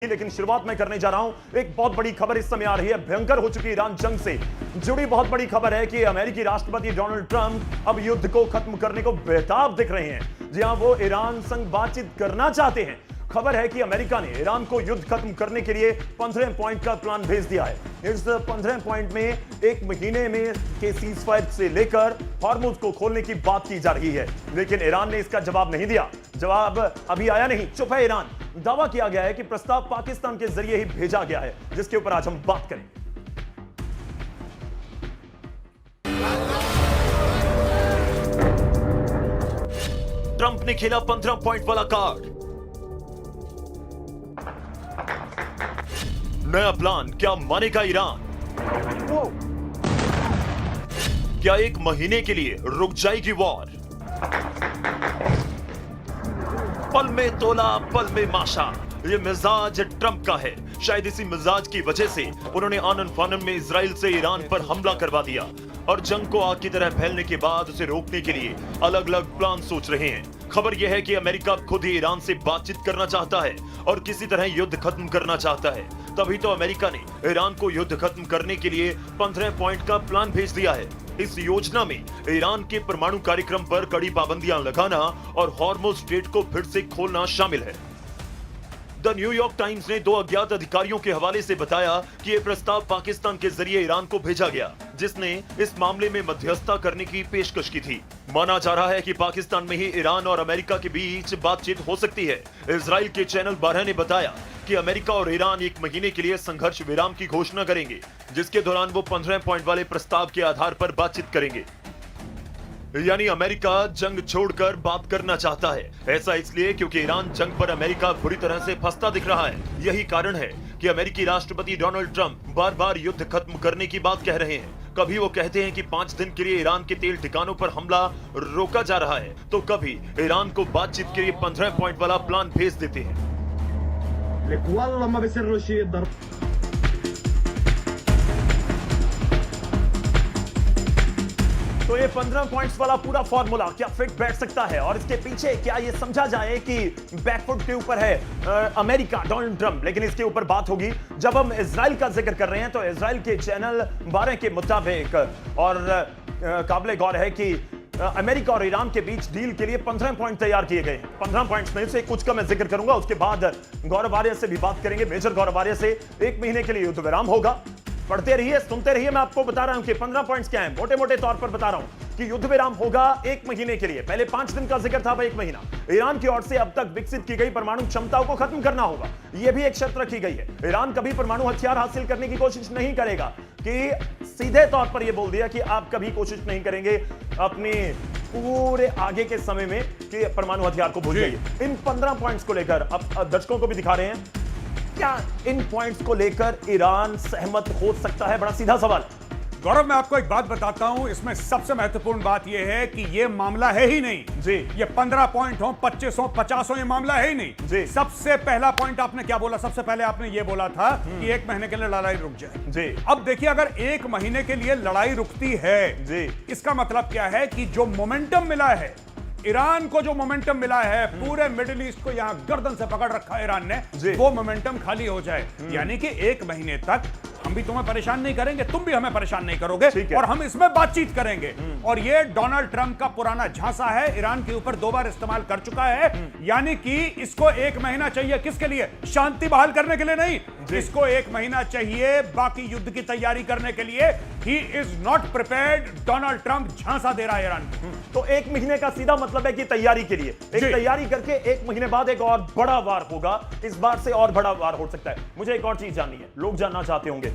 लेकिन शुरुआत मैं करने जा रहा हूं एक बहुत बड़ी खबर इस समय आ रही है। भयंकर हो चुकी ईरान जंग से जुड़ी बहुत बड़ी खबर है कि अमेरिकी राष्ट्रपति डोनाल्ड ट्रंप अब युद्ध को खत्म करने को बेताब दिख रहे हैं। जी हां, वो ईरान संग बातचीत करना चाहते हैं। खबर है कि अमेरिका ने ईरान को युद्ध खत्म करने के लिए 15 पॉइंट का प्लान भेज दिया है। इस 15 पॉइंट में एक महीने में के सीजफायर से लेकर हॉर्मुज को खोलने की बात की जा रही है, लेकिन ईरान ने इसका जवाब नहीं दिया। जवाब अभी आया नहीं, चुप है ईरान। दावा किया गया है कि प्रस्ताव पाकिस्तान के जरिए ही भेजा गया है, जिसके ऊपर आज हम बात करें। ट्रंप ने खेला 15 पॉइंट वाला कार्ड। नया प्लान क्या मानेगा ईरान? क्या एक महीने के लिए रुक जाएगी वॉर? पल में तोला पल में माशा, ये मिजाज ट्रंप का है। शायद इसी मिजाज की वजह से उन्होंने आनन फानन में इजराइल से ईरान पर हमला करवा दिया और जंग को आग की तरह फैलने के बाद उसे रोकने के लिए अलग अलग प्लान सोच रहे हैं। खबर यह है कि अमेरिका खुद ही ईरान से बातचीत करना चाहता है और किसी तरह युद्ध खत्म करना चाहता है। तभी तो अमेरिका ने ईरान को युद्ध खत्म करने के लिए 15 पॉइंट का प्लान भेज दिया है। इस योजना में ईरान के परमाणु कार्यक्रम पर कड़ी पाबंदियां लगाना और हॉर्मुज स्ट्रेट को फिर से खोलना शामिल है। द न्यूयॉर्क टाइम्स ने 2 अज्ञात अधिकारियों के हवाले से बताया कि यह प्रस्ताव पाकिस्तान के जरिए ईरान को भेजा गया, जिसने इस मामले में मध्यस्थता करने की पेशकश की थी। माना जा रहा है कि पाकिस्तान में ही ईरान और अमेरिका के बीच बातचीत हो सकती है। इजराइल के चैनल 12 ने बताया कि अमेरिका और ईरान एक महीने के लिए संघर्ष विराम की घोषणा करेंगे, जिसके दौरान वो 15 पॉइंट वाले प्रस्ताव के आधार पर बातचीत करेंगे। यानी अमेरिका जंग छोड़कर बात करना चाहता है। ऐसा इसलिए क्योंकि ईरान जंग पर अमेरिका बुरी तरह से फंसता दिख रहा है। यही कारण है कि अमेरिकी राष्ट्रपति डोनाल्ड ट्रंप बार बार युद्ध खत्म करने की बात कह रहे हैं। कभी वो कहते हैं कि 5 दिन के लिए ईरान के तेल ठिकानों पर हमला रोका जा रहा है, तो कभी ईरान को बातचीत के लिए 15 पॉइंट वाला प्लान भेज देते हैं। तो ये 15 पॉइंट्स वाला पूरा फॉर्मूला क्या फिट बैठ सकता है और इसके पीछे क्या ये समझा जाए कि बैकफुट के ऊपर है अमेरिका, डोनाल्ड ट्रंप? लेकिन इसके ऊपर बात होगी जब हम इजराइल का जिक्र कर रहे हैं। तो इजराइल के चैनल 12 के मुताबिक और काबिल गौर है कि अमेरिका और ईरान के बीच डील के लिए 15 पॉइंट तैयार किए गए हैं। 15 पॉइंट्स में से कुछ का मैं जिक्र करूंगा, उसके बाद गौरव आर्य से भी बात करेंगे। मेजर गौरव आर्य से 1 महीने के लिए युद्ध विराम होगा। पढ़ते रहिए, सुनते रहिए, मैं आपको बता रहा हूं कि 15 पॉइंट्स क्या हैं। मोटे मोटे तौर पर बता रहा हूं कि युद्ध विराम होगा 1 महीने के लिए। पहले 5 दिन का जिक्र था, 1 महीना। ईरान की ओर से अब तक विकसित की गई परमाणु क्षमताओं को खत्म करना होगा, यह भी एक शर्त रखी गई है। ईरान कभी परमाणु हथियार हासिल करने की कोशिश नहीं करेगा, कि सीधे तौर पर यह बोल दिया कि आप कभी कोशिश नहीं करेंगे अपने पूरे आगे के समय में कि परमाणु हथियार को भूल जाइए। इन 15 पॉइंट्स को लेकर अब दर्शकों को भी दिखा रहे हैं, क्या इन पॉइंट्स को लेकर ईरान सहमत हो सकता है? बड़ा सीधा सवाल। गौरव, मैं आपको एक बात बताता हूं, इसमें सबसे महत्वपूर्ण बात यह है कि यह मामला है ही नहीं जी। ये 15 पॉइंट हो, 25 हो, 50 हो, ये मामला है ही नहीं जी। सबसे पहला पॉइंट आपने क्या बोला? सबसे पहले आपने ये बोला था कि 1 महीने के लिए लड़ाई रुक जाए जी। अब देखिए, अगर 1 महीने के लिए लड़ाई रुकती है जी, इसका मतलब क्या है कि जो मोमेंटम मिला है ईरान को, जो मोमेंटम मिला है पूरे मिडिल ईस्ट को यहां गर्दन से पकड़ रखा है ईरान ने, वो मोमेंटम खाली हो जाए। यानी कि 1 महीने तक हम भी तुम्हें परेशान नहीं करेंगे, तुम भी हमें परेशान नहीं करोगे, और हम इसमें बातचीत करेंगे। और ये डोनाल्ड ट्रंप का पुराना झांसा है, ईरान के ऊपर 2 बार इस्तेमाल कर चुका है। यानी कि इसको 1 महीना चाहिए, किसके लिए? शांति बहाल करने के लिए नहीं, इसको 1 महीना चाहिए बाकी युद्ध की तैयारी करने के लिए। He is not prepared. Donald Trump झांसा दे रहा है ईरान को। तो 1 महीने का सीधा मतलब है कि तैयारी के लिए, एक तैयारी करके 1 महीने बाद एक और बड़ा वार होगा। इस बार से और बड़ा वार हो सकता है। मुझे एक और चीज जाननी है, लोग जानना चाहते होंगे।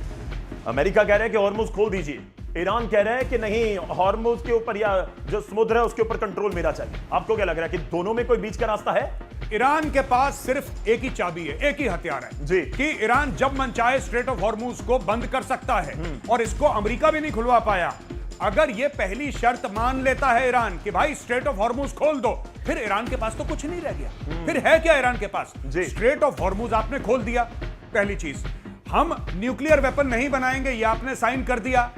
अमेरिका कह रहे हैं कि हॉर्मुज खोल दीजिए, ईरान कह रहे हैं कि नहीं, हॉर्मुज के ऊपर या जो समुद्र है उसके ऊपर कंट्रोल मेरा चाहिए। आपको क्या लग रहा है कि दोनों में कोई बीच का रास्ता है? ईरान के पास सिर्फ एक ही चाबी है, एक ही हथियार है जी, कि ईरान जब मन चाहे स्ट्रेट ऑफ हॉर्मुज को बंद कर सकता है, और इसको अमेरिका भी नहीं खुलवा पाया। अगर ये पहली शर्त मान लेता है ईरान कि भाई स्ट्रेट ऑफ हॉर्मुज खोल दो, फिर ईरान के पास तो कुछ नहीं रह गया। फिर है क्या ईरान के पास? स्ट्रेट ऑफ हॉर्मुज आपने खोल दिया, पहली चीज। हम न्यूक्लियर वेपन नहीं बनाएंगे, ये आपने साइन कर दिया।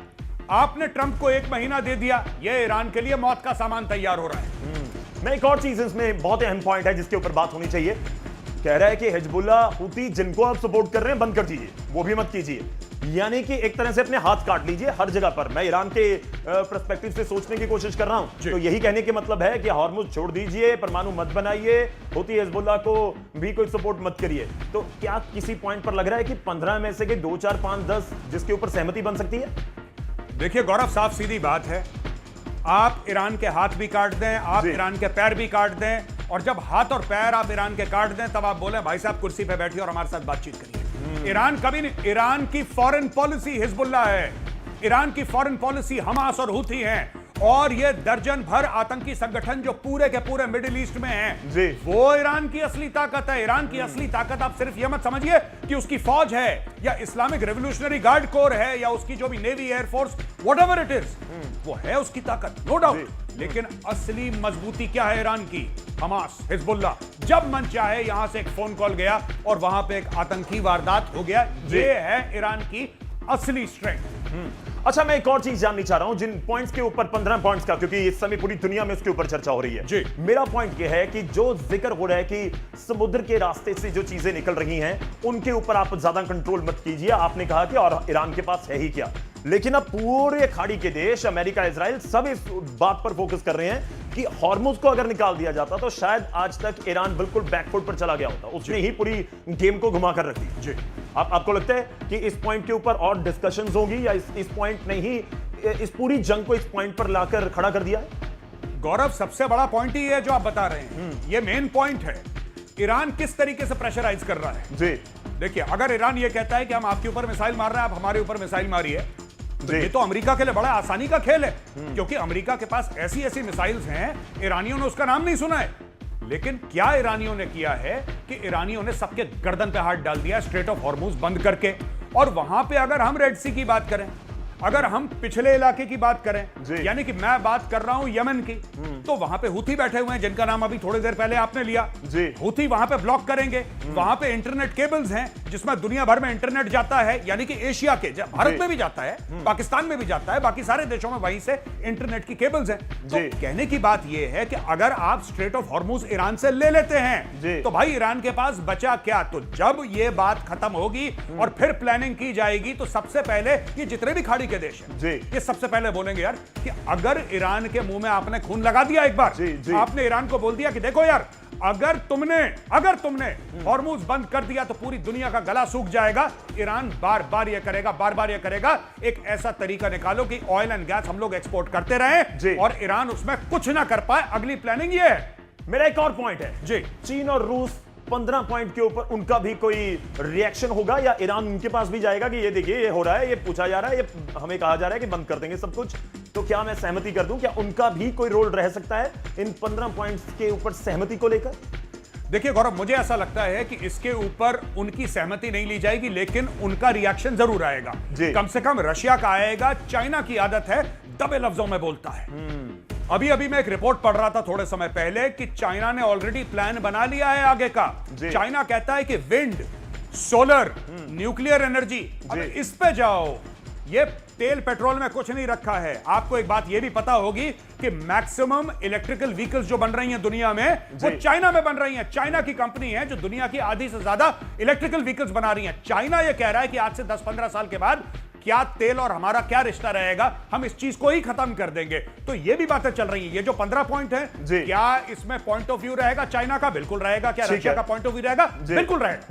आपने ट्रंप को 1 महीना दे दिया, ये ईरान के लिए मौत का सामान तैयार हो रहा है। मैं एक और चीज इसमें बहुत अहम पॉइंट है जिसके ऊपर बात होनी चाहिए कह रहा है कि हिजबुल्लाह हूती जिनको आप सपोर्ट कर रहे हैं बंद कर दीजिए, वो भी मत कीजिए। यानी कि एक तरह से अपने हाथ काट लीजिए हर जगह पर। मैं ईरान के पर्सपेक्टिव से सोचने की कोशिश कर रहा हूं, तो यही कहने के मतलब है कि हॉर्मुज छोड़ दीजिए, परमाणु मत बनाइए, हूती हिजबुल्लाह को भी कोई सपोर्ट मत करिए। तो क्या किसी पॉइंट पर लग रहा है कि 15 में से के 2, 4, 5, 10 जिसके ऊपर सहमति बन सकती है? देखिए गौरव, साफ सीधी बात है, आप ईरान के हाथ भी काट दें, आप ईरान के पैर भी काट दें, और जब हाथ और पैर आप ईरान के काट दें तब आप बोले भाई साहब कुर्सी पे बैठिए और हमारे साथ बातचीत करिए। ईरान कभी नहीं, ईरान की फॉरेन पॉलिसी हिजबुल्लाह है, ईरान की फॉरेन पॉलिसी हमास और हूथी हैं, और ये दर्जन भर आतंकी संगठन जो पूरे के पूरे मिडिल ईस्ट में हैं, वो ईरान की असली ताकत है। ईरान की असली ताकत आप सिर्फ ये मत समझिए कि उसकी फौज है या इस्लामिक रेवोल्यूशनरी गार्ड कोर है या उसकी जो भी navy, air force, whatever it is, वो है उसकी ताकत, नो डाउट। लेकिन असली मजबूती क्या है ईरान की? Hamas, Hezbollah. जब मन चाहे यहां से एक फोन कॉल गया और वहां पे एक आतंकी वारदात हो गया, ये है ईरान की असली स्ट्रेंथ। अच्छा, मैं एक और चीज जाननी चाह रहा हूं जिन पॉइंट्स के ऊपर, 15 पॉइंट्स का, क्योंकि इस समय पूरी दुनिया में उसके ऊपर चर्चा हो रही है जी। मेरा पॉइंट यह है कि जो जिक्र हो रहा है कि समुद्र के रास्ते से जो चीजें निकल रही हैं उनके ऊपर आप ज्यादा कंट्रोल मत कीजिए। आपने कहा कि और ईरान के पास है ही क्या, लेकिन अब पूरे खाड़ी के देश अमेरिका, इजराइल सब इस बात पर फोकस कर रहे हैं कि हॉर्मुज को अगर निकाल दिया जाता तो शायद आज तक ईरान बिल्कुल बैकफुट पर चला गया होता, उसने ही पूरी गेम को घुमा कर रख दी। जी, आपको लगता है कि इस पॉइंट के ऊपर और डिस्कशंस होगी या इस पॉइंट ने ही इस पूरी जंग को इस पॉइंट पर लाकर खड़ा कर दिया है? गौरव, सबसे बड़ा पॉइंट ही है जो आप बता रहे हैं, ये मेन पॉइंट है। ईरान किस तरीके से प्रेशराइज कर रहा है। जी, देखिए, अगर ईरान ये कहता है कि हम आपके ऊपर मिसाइल मार रहे हैं, आप हमारे ऊपर मिसाइल मारिए, तो ये तो अमेरिका के लिए बड़ा आसानी का खेल है, क्योंकि अमेरिका के पास ऐसी ऐसी मिसाइल्स हैं, ईरानियों ने उसका नाम नहीं सुना है। लेकिन क्या ईरानियों ने किया है कि ईरानियों ने सबके गर्दन पे हाथ डाल दिया स्ट्रेट ऑफ हॉर्मुज बंद करके। और वहां पे अगर हम रेड सी की बात करें, अगर हम पिछले इलाके की बात करें, यानी कि मैं बात कर रहा हूं यमन की, तो वहां पे हूथी बैठे हुए हैं जिनका नाम अभी थोड़ी देर पहले आपने लिया। हूथी वहां पे ब्लॉक करेंगे, वहां पे इंटरनेट केबल्स हैं जिसमें दुनिया भर में इंटरनेट जाता है, यानी कि एशिया के, भारत में भी जाता है, पाकिस्तान में भी जाता है, बाकी सारे देशों में वहीं से इंटरनेट की केबल्स हैं। तो कहने की बात यह है कि अगर आप स्ट्रेट ऑफ हॉर्मुज ईरान से ले लेते हैं तो भाई ईरान के पास बचा क्या? तो जब यह बात खत्म होगी और फिर प्लानिंग की जाएगी, तो सबसे पहले ये जितने भी खाड़ी के देश हैं, ये सबसे पहले बोलेंगे यार कि अगर ईरान के मुंह में आपने खून लगा दिया एक बार, आपने ईरान को बोल दिया कि देखो यार, अगर तुमने हॉर्मुज बंद कर दिया तो पूरी दुनिया का गला सूख जाएगा। ईरान बार बार ये करेगा, एक ऐसा तरीका निकालो कि ऑयल एंड गैस हम लोग एक्सपोर्ट करते रहें और ईरान उसमें कुछ ना कर पाए। अगली प्लानिंग ये है। मेरा एक और पॉइंट है जी, चीन और रूस 15 पॉइंट के ऊपर उनका भी कोई रिएक्शन होगा या ईरान उनके पास भी जाएगा कि ये देखिए ये हो रहा है, ये पूछा जा रहा है, ये हमें कहा जा रहा है कि बंद कर देंगे सब कुछ, तो क्या मैं सहमति कर दूं? क्या उनका भी कोई रोल रह सकता है इन 15 पॉइंट्स के ऊपर सहमति को लेकर? देखिए गौरव, मुझे ऐसा लगता है कि इसके ऊपर उनकी सहमति नहीं ली जाएगी, लेकिन उनका रिएक्शन जरूर आएगा। कम से कम रशिया का आएगा। चाइना की आदत है दबे लफ्जों में बोलता है। अभी मैं एक रिपोर्ट पढ़ रहा था थोड़े समय पहले कि चाइना ने ऑलरेडी प्लान बना लिया है आगे का। चाइना कहता है कि विंड, सोलर, न्यूक्लियर एनर्जी, अब इस पे जाओ। ये तेल पेट्रोल में कुछ नहीं रखा है। आपको एक बात ये भी पता होगी कि मैक्सिमम इलेक्ट्रिकल व्हीकल्स जो बन रही हैं दुनिया में, वो चाइना में बन रही हैं। चाइना की कंपनी है जो दुनिया की आधी से ज्यादा इलेक्ट्रिकल व्हीकल्स बना रही हैं। चाइना ये कह रहा है कि आज से 10-15 साल के बाद क्या तेल और हमारा क्या रिश्ता रहेगा, हम इस चीज को ही खत्म कर देंगे। तो ये भी बातें चल रही हैं। ये जो 15 पॉइंट है, क्या इसमें पॉइंट ऑफ व्यू रहेगा चाइना का? बिल्कुल रहेगा। क्या रशिया का पॉइंट ऑफ व्यू रहेगा? बिल्कुल रहेगा।